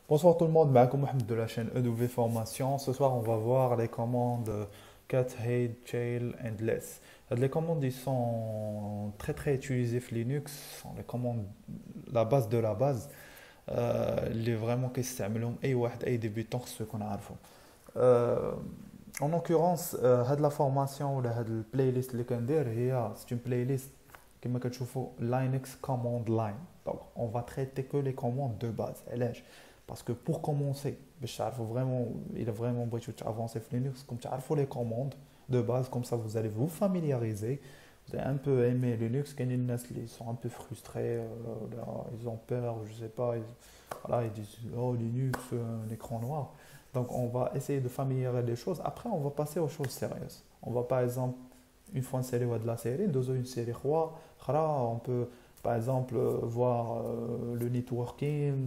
Bonsoir tout le monde, معكم Mohamed de la chaîne EW Formation. Ce soir, on va voir les commandes cat, hide, chain and less. Les commandes ils sont très utilisées sur Linux, ce sont les commandes la base de la base. اللي vraiment كيستعملهم اي واحد اي ديبيتون خصو يكون عارفهم. En l'occurrence هاد لا فورماسيون ولا هاد البلاي ليست اللي كندير هي سي اون بلاي ليست كما كتشوفوا Linux command line. Donc on va traiter que les commandes de base. علاش؟ parce que pour commencer باش تعرفوا vraiment il a vraiment بغيتو avancer في Linux comme تعرفوا les commandes de base comme ça vous allez vous familiariser. Vous avez un peu aimé Linux, كاينين الناس اللي sont un peu frustrés, là, ils ont peur, je sais pas, voilà, ils disent oh Linux, un écran noir. Donc on va essayer de familiariser les choses. Après on va passer aux choses sérieuses. On va par exemple une fois une série ou de la série, deux une série on peut par exemple voir le networking,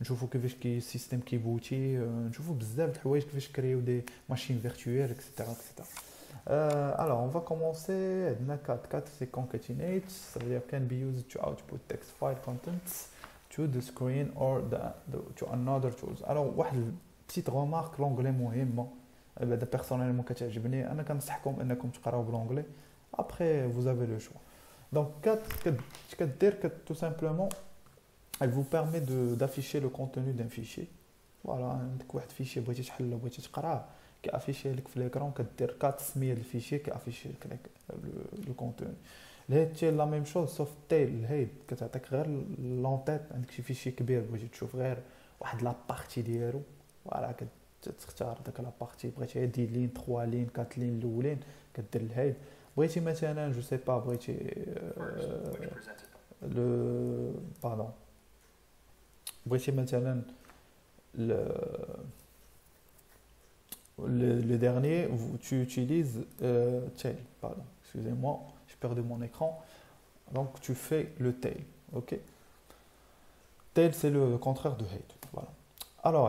نشوفوا كيفاش كي السيستم كيبوتي نشوفوا بزاف د الحوايج كيفاش كريو دي ماشين فيرتويال etc. Alors, on va commencer. عندنا cat c'est concatenate, ça veut dire can be used to output text file contents to the screen or to another tools. Alors, واحد petite remarque, l'anglais مهم. بعدا personnellement كتعجبني انا كنصحكم انكم تقراو بالانجلي. Après, vous avez le choix. Donc, cat كدير tout simplement elle vous permet d'afficher le contenu d'un fichier. Voilà, عندك واحد fichier بغيتي تحل بغيتي تقراه كافيشي لك في l'écran كدير 4 سميه الفيشي كافيشي لك لو كونتوني. الهيد تي لا ميم شوز سوف تيل الهيد كتعطيك غير لونتيت عندك شي فيشي كبير بغيتي تشوف غير واحد لا بارتي ديالو فوالا كتختار داك لا بارتي بغيتي غير دي لين 3 لين 4 لين الاولين كدير الهيد. بغيتي مثلا جو سي با بغيتي لو باردون بغيتي مثلا le dernier, tu utilises tail. Pardon, excusez-moi, j'ai perdu mon écran. Donc tu fais le tail. Ok. Tail c'est le contraire de head. Voilà. Alors,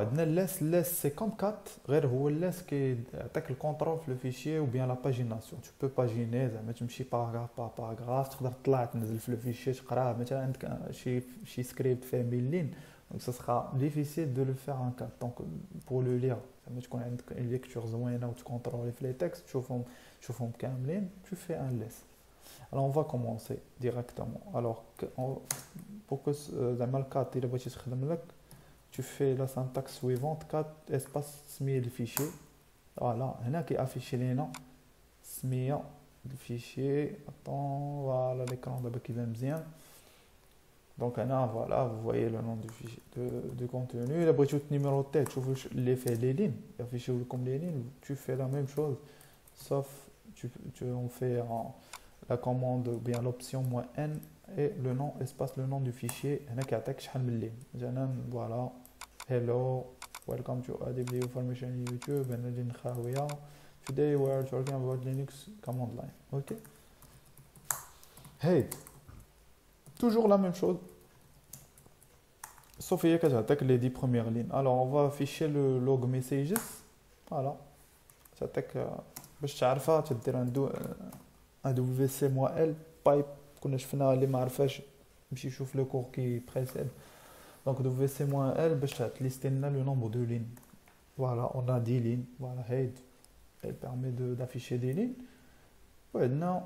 less c'est comme cat. غير هو less qui attaque le contrôle le fichier ou bien la pagination. Tu peux paginer زعما تمشي paragraphe par paragraphe تقدر تطلع تنزل في الفيشي تقراه مثلا عندك شي سكريبت فيه 1000 lignes. Donc ça sera difficile de le faire en cat. Donc pour le lire زعما تكون عندك une lecture زوينه وتكونترولي في les textes تشوفهم كاملين tu fais un less. Alors on va commencer directement. Alors pour que زعما الكات الا بغيتي تخدم لك tu fais la syntaxe suivante 4 espace سميه الفيشي. Voilà, هنا كيافيشي لينا سميه الفيشي. Attends, voilà l'écran دابا كيبان مزيان. Donc هنا voilà, vous voyez le nom du fichier de contenu. الا بغيتو تنيميروطيه تشوفوا اللي فيه لي لين يافيشيو لكم لي لين. Tu fais la même chose sauf on fait la commande ou bien l'option -n et le nom espace le nom du fichier. هنا كيعطيك شحال من لين مثلا voilà hello welcome to AWS Formation YouTube انا اللي نخاويه today we are talking about Linux command line. Ok. Hey, toujours la même chose sauf هي كتعطيك les 10 premières lignes. Alors on va afficher le log messages. Voilà, تعطيك باش تعرفها تدير عنده WC-L pipe كنا شفنا اللي ما عرفاش يمشي يشوف لو كور كي بريسيد. Donc WC-L باش تليستي لنا le nombre de lignes. Voilà, on a 10 lignes. Voilà, head elle permet d'afficher des lignes. Maintenant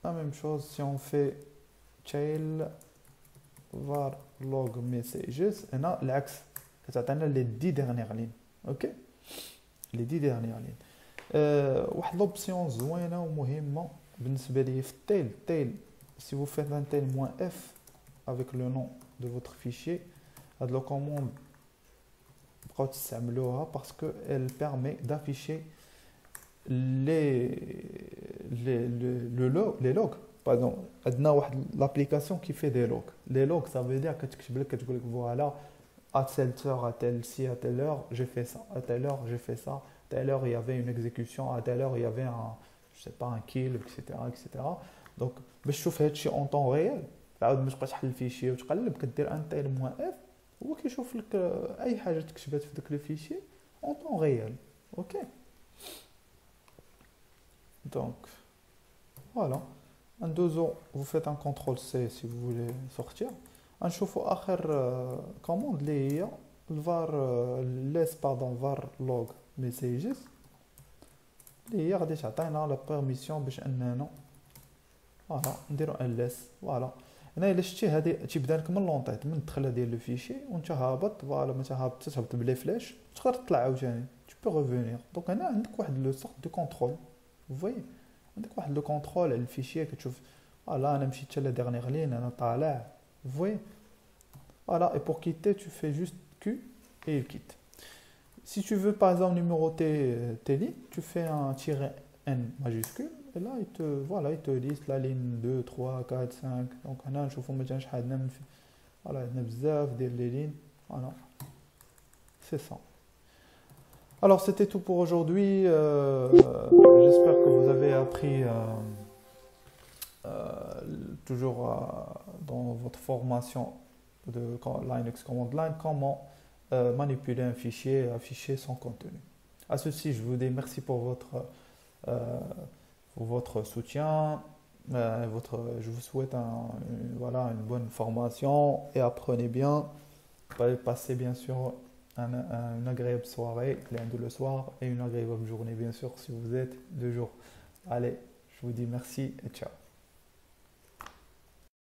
la même chose si on fait tail var log messages هنا العكس كتعطينا les 10 dernières lignes. OK, les 10 dernières lignes. واحد لوبسيون زوينه ومهمه بالنسبه لي في التيل si vous faites un tail -f avec le nom de votre fichier هاد la commande بقاو تستعملوها parce que elle permet d'afficher les logs. Pardon, عندنا واحد l'application qui fait des logs. Les logs ça veut dire كتكتب لك كتقول لك voilà à telle heure à telle heure j'ai fait ça, à telle heure j'ai fait ça, à telle heure il y avait une exécution, à telle heure il y avait un je sais pas un kill etc. Donc باش تشوف هادشي en temps réel تعاود ما تبقاش تحل الفيشي وتقلب كدير ان تايل -f هو كيشوف لك اي حاجه تكتبات في داك الفيشي en temps réel. OK. Donc voilà, en deux ans vous faites un CTRL C si vous voulez sortir. نشوفوا اخر commande اللي هي الفار less pardon var log messages اللي هي غادي تعطينا لا بيرميسيون باش اننا فوالا نديرو ان less فوالا. هنا الا شتي هادي تيبدا لك من لونطيط من الدخله ديال لو فيشي وانت هابط فوالا متى هابط تهبط بلي فلاش تقدر تطلع عاوتاني tu peux revenir. دونك هنا عندك واحد لو سورت دو كونترول فوي عندك واحد لو كونترول على الفيشي كتشوف فوالا انا مشيت حتى لا ديرنيغ لين انا طالع فوي فوالا. et pour quitter tu fais juste Q et il quitte. Si tu veux par exemple numéroter tes lignes, tu fais un tiret N majuscule et là voilà, il te liste la ligne 2, 3, 4, 5. Donc هنا نشوفوا مثلا شحال عندنا من voilà عندنا بزاف ديال les lignes. Voilà, c'est ça. Alors c'était tout pour aujourd'hui. J'espère que vous avez appris toujours dans votre formation de Linux Command Line comment manipuler un fichier, afficher son contenu. À ceci, je vous dis merci pour votre soutien. Je vous souhaite voilà, une bonne formation et apprenez bien. Passez bien sûr une agréable soirée, le soir, et une agréable journée bien sûr si vous êtes de jour. Allez, je vous dis merci et ciao.